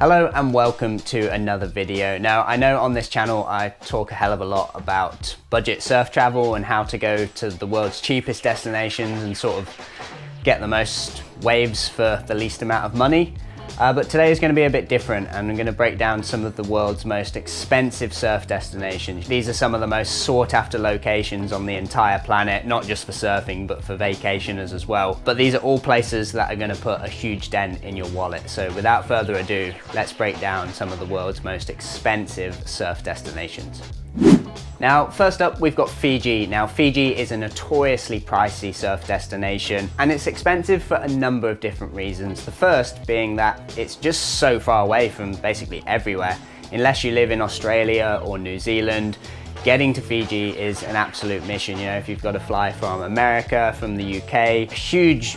Hello and welcome to another video. Now, I know on this channel I talk a hell of a lot about budget surf travel and how to go to the world's cheapest destinations and sort of get the most waves for the least amount of money. But today is going to be a bit different, and I'm going to break down some of the world's most expensive surf destinations. These are some of the most sought after locations on the entire planet, not just for surfing, but for vacationers as well. But these are all places that are going to put a huge dent in your wallet. So without further ado, let's break down some of the world's most expensive surf destinations. Now, first up, we've got Fiji. Now, Fiji is a notoriously pricey surf destination, and it's expensive for a number of different reasons. The first being that it's just so far away from basically everywhere. Unless you live in Australia or New Zealand, getting to Fiji is an absolute mission. You know, if you've got to fly from America, from the UK, huge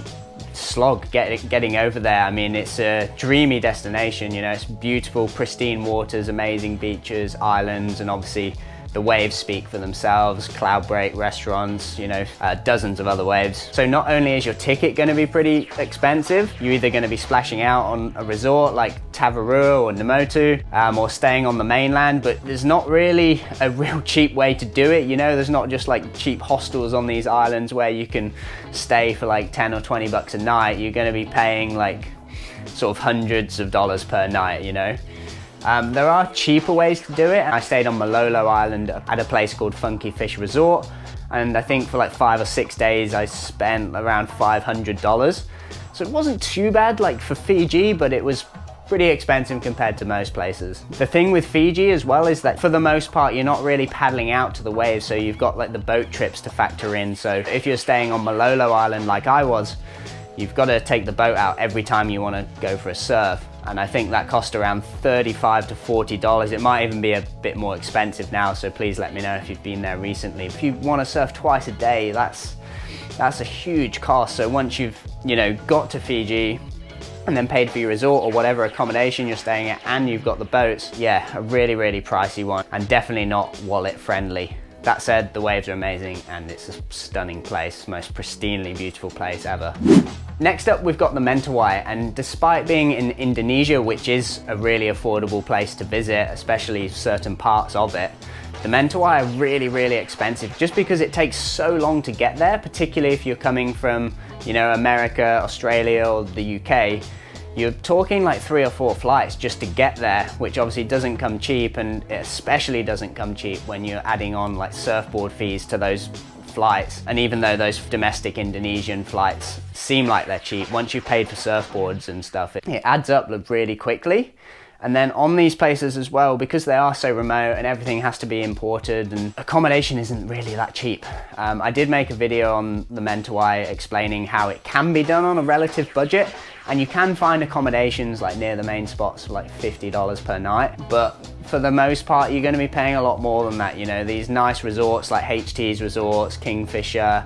slog getting over there. I mean, it's a dreamy destination. You know, it's beautiful, pristine waters, amazing beaches, islands, and obviously the waves speak for themselves. Cloud break, restaurants, you know, dozens of other waves. So not only is your ticket going to be pretty expensive, you're either going to be splashing out on a resort like Tavarua or Namotu, or staying on the mainland, but there's not really a real cheap way to do it. You know, there's not just like cheap hostels on these islands where you can stay for like 10 or 20 bucks a night. You're going to be paying like sort of hundreds of dollars per night, you know. There are cheaper ways to do it. I stayed on Malolo Island at a place called Funky Fish Resort, and I think for like 5 or 6 days I spent around $500. So it wasn't too bad like for Fiji, but it was pretty expensive compared to most places. The thing with Fiji as well is that for the most part you're not really paddling out to the waves, so you've got like the boat trips to factor in. So if you're staying on Malolo Island like I was, you've got to take the boat out every time you want to go for a surf. And I think that cost around $35 to $40. It might even be a bit more expensive now, so please let me know if you've been there recently. If you want to surf twice a day, that's a huge cost. So once you've, you know, got to Fiji and then paid for your resort or whatever accommodation you're staying at, and you've got the boats, yeah, a really, really pricey one, and definitely not wallet friendly. That said, the waves are amazing and it's a stunning place, most pristinely beautiful place ever. Next up, we've got the Mentawai, and despite being in Indonesia, which is a really affordable place to visit, especially certain parts of it, the Mentawai are really, really expensive just because it takes so long to get there, particularly if you're coming from, you know, America, Australia, or the UK. You're talking like 3 or 4 flights just to get there, which obviously doesn't come cheap, and it especially doesn't come cheap when you're adding on like surfboard fees to those flights. And even though those domestic Indonesian flights seem like they're cheap, once you've paid for surfboards and stuff, it adds up really quickly. And then on these places as well, because they are so remote and everything has to be imported, and accommodation isn't really that cheap. I did make a video on the Mentawai explaining how it can be done on a relative budget, and you can find accommodations like near the main spots for like $50 per night. But for the most part, you're going to be paying a lot more than that. You know, these nice resorts like HT's Resorts, Kingfisher,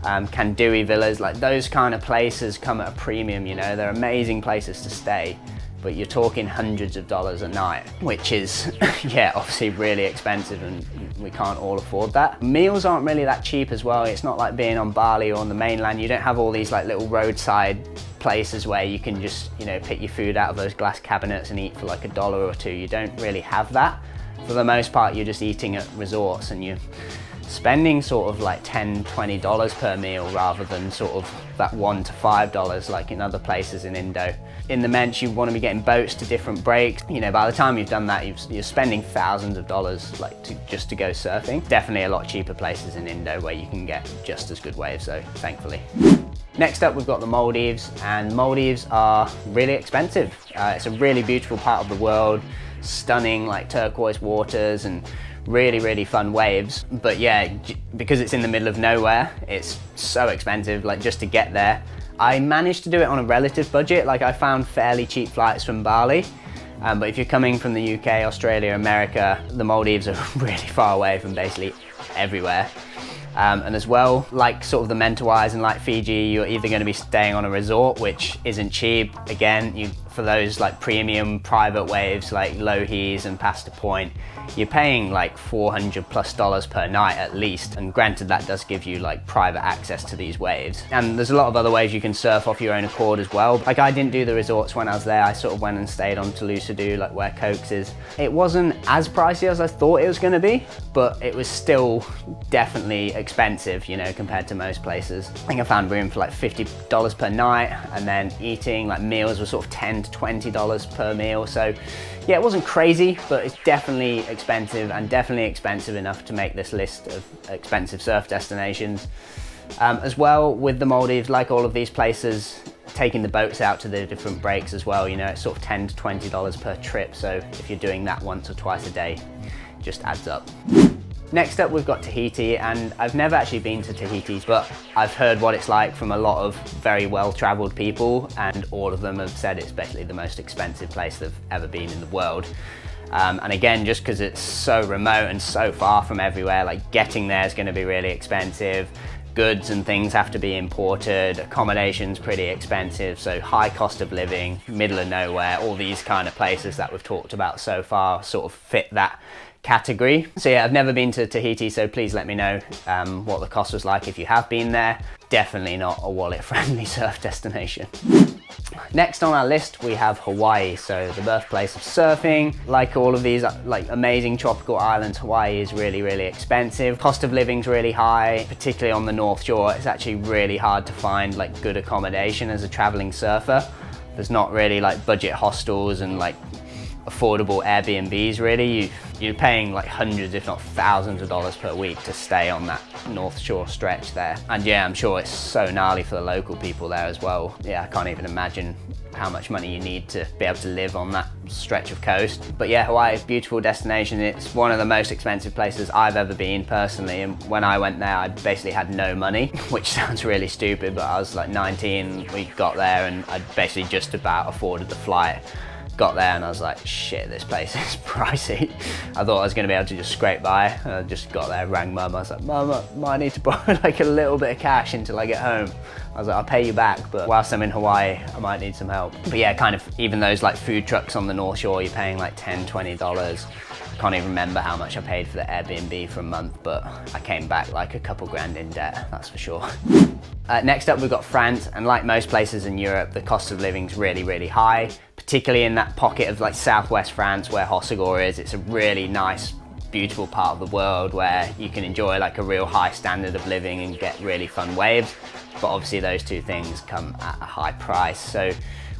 Kandui Villas, like those kind of places come at a premium. You know, they're amazing places to stay, but you're talking hundreds of dollars a night, which is, yeah, obviously really expensive, and we can't all afford that. Meals aren't really that cheap as well. It's not like being on Bali or on the mainland. You don't have all these like little roadside places where you can just, you know, pick your food out of those glass cabinets and eat for like $1 or $2. You don't really have that. For the most part, you're just eating at resorts, and you're spending sort of like $10, $20 per meal rather than sort of that $1 to $5 like in other places in Indo. In the Mench, you want to be getting boats to different breaks. You know, by the time you've done that, you're spending thousands of dollars like just to go surfing. Definitely a lot cheaper places in Indo where you can get just as good waves, so thankfully. Next up, we've got the Maldives, and Maldives are really expensive. It's a really beautiful part of the world, stunning like turquoise waters and really, really fun waves. But yeah, because it's in the middle of nowhere, it's so expensive, like just to get there. I managed to do it on a relative budget. Like I found fairly cheap flights from Bali, but if you're coming from the UK, Australia, America, the Maldives are really far away from basically everywhere. And as well, like sort of the Mentawais and like Fiji, you're either going to be staying on a resort, which isn't cheap. Again, you're for those like premium private waves like Lohi's and Pasta Point, you're paying like $400+ per night at least. And granted, that does give you like private access to these waves. And there's a lot of other ways you can surf off your own accord as well. Like I didn't do the resorts when I was there. I sort of went and stayed on Toulouse-a-Doo, like where Cokes is. It wasn't as pricey as I thought it was going to be, but it was still definitely expensive, you know, compared to most places. I think I found room for like $50 per night, and then eating, like meals were sort of $10 to $20 per meal. So yeah, it wasn't crazy, but it's definitely expensive, and definitely expensive enough to make this list of expensive surf destinations. As well with the Maldives, like all of these places, taking the boats out to the different breaks as well, you know, it's sort of $10 to $20 per trip. So if you're doing that once or twice a day, it just adds up. Next up, we've got Tahiti, and I've never actually been to Tahiti, but I've heard what it's like from a lot of very well-traveled people, and all of them have said it's basically the most expensive place they've ever been in the world. And again, just because it's so remote and so far from everywhere, like getting there is going to be really expensive. Goods and things have to be imported, accommodation's pretty expensive, so high cost of living, middle of nowhere, all these kind of places that we've talked about so far sort of fit that category. So yeah, I've never been to Tahiti, so please let me know what the cost was like if you have been there. Definitely not a wallet-friendly surf destination. Next on our list, we have Hawaii, so the birthplace of surfing. Like all of these like amazing tropical islands, Hawaii is really, really expensive. Cost of living's really high, particularly on the North Shore. It's actually really hard to find like good accommodation as a traveling surfer. There's not really like budget hostels and like affordable Airbnbs really. You're paying like hundreds if not thousands of dollars per week to stay on that North Shore stretch there. And yeah, I'm sure it's so gnarly for the local people there as well. Yeah, I can't even imagine how much money you need to be able to live on that stretch of coast. But yeah, Hawaii is a beautiful destination. It's one of the most expensive places I've ever been personally, and when I went there I basically had no money, which sounds really stupid, but I was like 19, we got there and I basically just about afforded the flight. Got there and I was like, shit, this place is pricey. I thought I was going to be able to just scrape by. I just got there, rang mum. I was like, mum, I might need to borrow like a little bit of cash until I get home. I was like, I'll pay you back, but whilst I'm in Hawaii, I might need some help. But yeah, kind of even those like food trucks on the North Shore, you're paying like $10, $20. I can't even remember how much I paid for the Airbnb for a month, but I came back like a couple grand in debt, that's for sure. Next up, we've got France, and like most places in Europe, the cost of living is really, really high, particularly in that pocket of like southwest France where Hossegor is. It's a really nice, beautiful part of the world where you can enjoy like a real high standard of living and get really fun waves. But obviously those two things come at a high price. So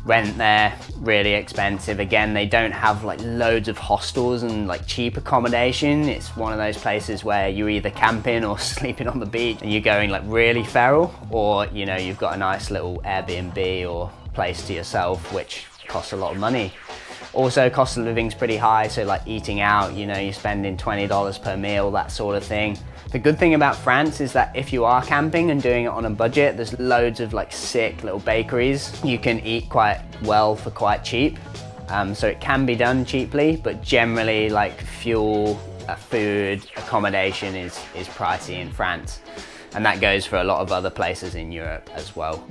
rent there, really expensive. Again, they don't have like loads of hostels and like cheap accommodation. It's one of those places where you're either camping or sleeping on the beach and you're going like really feral, or you know, you've got a nice little Airbnb or place to yourself, which costs a lot of money. Also, cost of living's pretty high, so like eating out, you know, you're spending $20 per meal, that sort of thing. The good thing about France is that if you are camping and doing it on a budget, there's loads of like sick little bakeries. You can eat quite well for quite cheap. So it can be done cheaply, but generally like fuel, food, accommodation is pricey in France. And that goes for a lot of other places in Europe as well.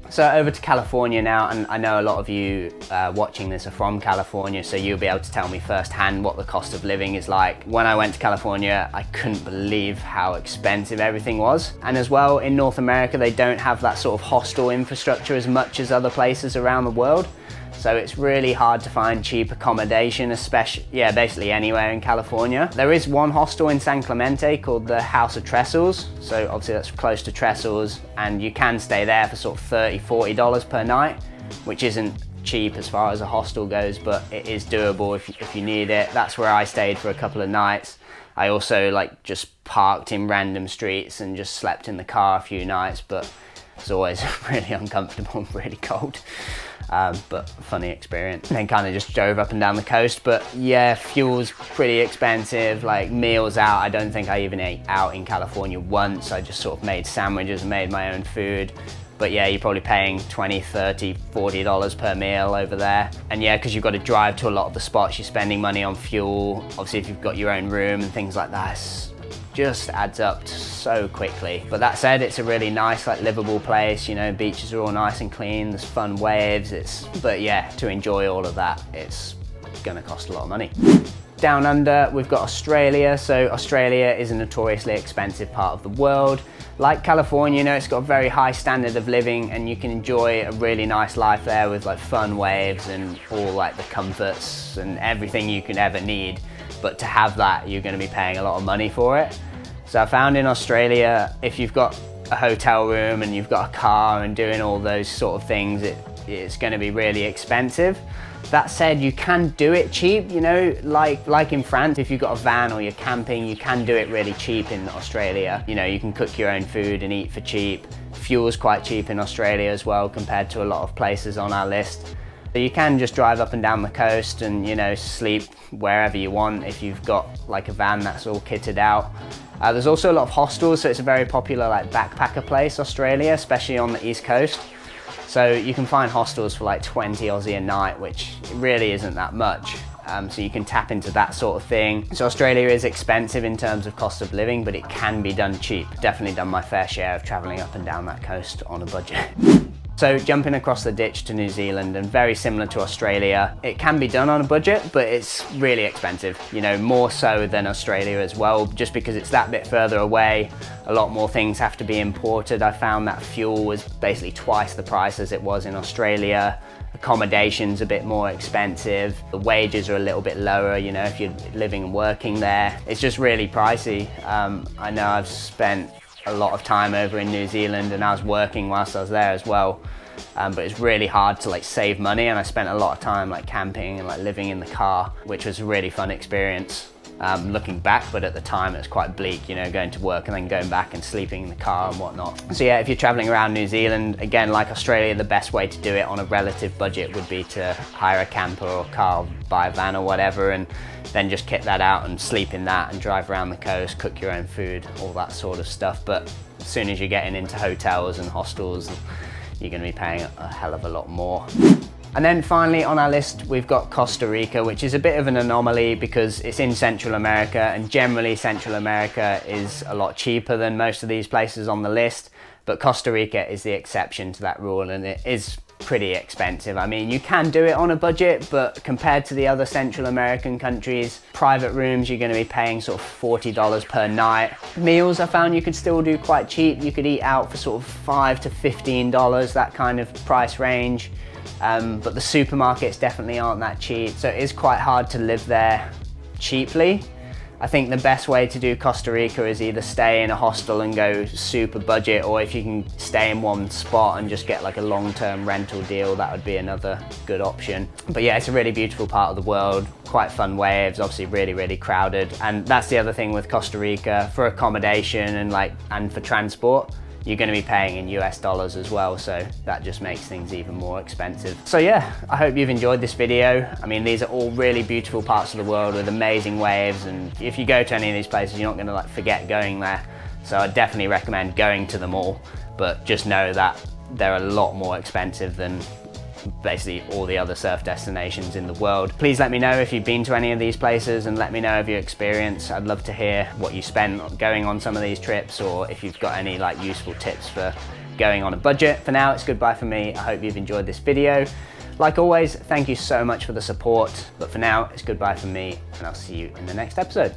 So over to California now, and I know a lot of you watching this are from California, so you'll be able to tell me firsthand what the cost of living is like. When I went to California, I couldn't believe how expensive everything was. And as well, in North America, they don't have that sort of hostel infrastructure as much as other places around the world. So it's really hard to find cheap accommodation, especially, yeah, basically anywhere in California. There is one hostel in San Clemente called the House of Trestles. So obviously that's close to Trestles, and you can stay there for sort of $30, $40 per night, which isn't cheap as far as a hostel goes, but it is doable if you need it. That's where I stayed for a couple of nights. I also like just parked in random streets and just slept in the car a few nights, but it's always really uncomfortable and really cold. But funny experience. And then kind of just drove up and down the coast. But yeah, fuel's pretty expensive. Like meals out, I don't think I even ate out in California once. I just sort of made sandwiches and made my own food. But yeah, you're probably paying $20, $30, $40 per meal over there. And yeah, because you've got to drive to a lot of the spots, you're spending money on fuel. Obviously, if you've got your own room and things like that, it's just adds up so quickly. But that said, it's a really nice, like, livable place. You know, beaches are all nice and clean, there's fun waves. But yeah, to enjoy all of that, it's gonna cost a lot of money. Down under, we've got Australia. So Australia is a notoriously expensive part of the world. Like California, you know, it's got a very high standard of living, and you can enjoy a really nice life there with like fun waves and all like the comforts and everything you can ever need. But to have that, you're going to be paying a lot of money for it. So I found in Australia, if you've got a hotel room and you've got a car and doing all those sort of things, it's going to be really expensive. That said, you can do it cheap, you know, like in France, if you've got a van or you're camping, you can do it really cheap in Australia. You know, you can cook your own food and eat for cheap. Fuel's quite cheap in Australia as well, compared to a lot of places on our list. So you can just drive up and down the coast and, you know, sleep wherever you want if you've got like a van that's all kitted out. There's also a lot of hostels, so it's a very popular like backpacker place, Australia, especially on the East Coast. So you can find hostels for like 20 Aussie a night, which really isn't that much. So you can tap into that sort of thing. So Australia is expensive in terms of cost of living, but it can be done cheap. Definitely done my fair share of traveling up and down that coast on a budget. So jumping across the ditch to New Zealand, and very similar to Australia, it can be done on a budget, but it's really expensive, you know, more so than Australia as well, just because it's that bit further away. A lot more things have to be imported. I found that fuel was basically twice the price as it was in Australia. Accommodation's a bit more expensive. The wages are a little bit lower, you know, if you're living and working there. It's just really pricey. I know I've spent a lot of time over in New Zealand, and I was working whilst I was there as well. But it's really hard to like save money, and I spent a lot of time like camping and like living in the car, which was a really fun experience. Looking back, but at the time it was quite bleak, you know, going to work and then going back and sleeping in the car and whatnot. So yeah, if you're traveling around New Zealand, again, like Australia, the best way to do it on a relative budget would be to hire a camper or car, buy a van or whatever, and then just kit that out and sleep in that and drive around the coast, cook your own food, all that sort of stuff. But as soon as you're getting into hotels and hostels, you're going to be paying a hell of a lot more. And then finally on our list, we've got Costa Rica, which is a bit of an anomaly because it's in Central America, and generally Central America is a lot cheaper than most of these places on the list. But Costa Rica is the exception to that rule, and it is pretty expensive. I mean, you can do it on a budget, but compared to the other Central American countries, private rooms, you're going to be paying sort of $40 per night. Meals, I found you could still do quite cheap. You could eat out for sort of $5 to $15, that kind of price range. But the supermarkets definitely aren't that cheap, so it is quite hard to live there cheaply. I think the best way to do Costa Rica is either stay in a hostel and go super budget, or if you can stay in one spot and just get like a long-term rental deal, that would be another good option. But yeah, it's a really beautiful part of the world, quite fun waves, obviously really crowded. And that's the other thing with Costa Rica, for accommodation and for transport, you're going to be paying in US dollars as well, so that just makes things even more expensive. So yeah, I hope you've enjoyed this video. I mean, these are all really beautiful parts of the world with amazing waves, and if you go to any of these places, you're not going to like forget going there. So I definitely recommend going to them all, but just know that they're a lot more expensive than basically all the other surf destinations in the world. Please let me know if you've been to any of these places, and let me know of your experience. I'd love to hear what you spent going on some of these trips, or if you've got any like useful tips for going on a budget. For now, it's goodbye for me. I hope you've enjoyed this video. Like always, thank you so much for the support, but for now, it's goodbye from me, and I'll see you in the next episode.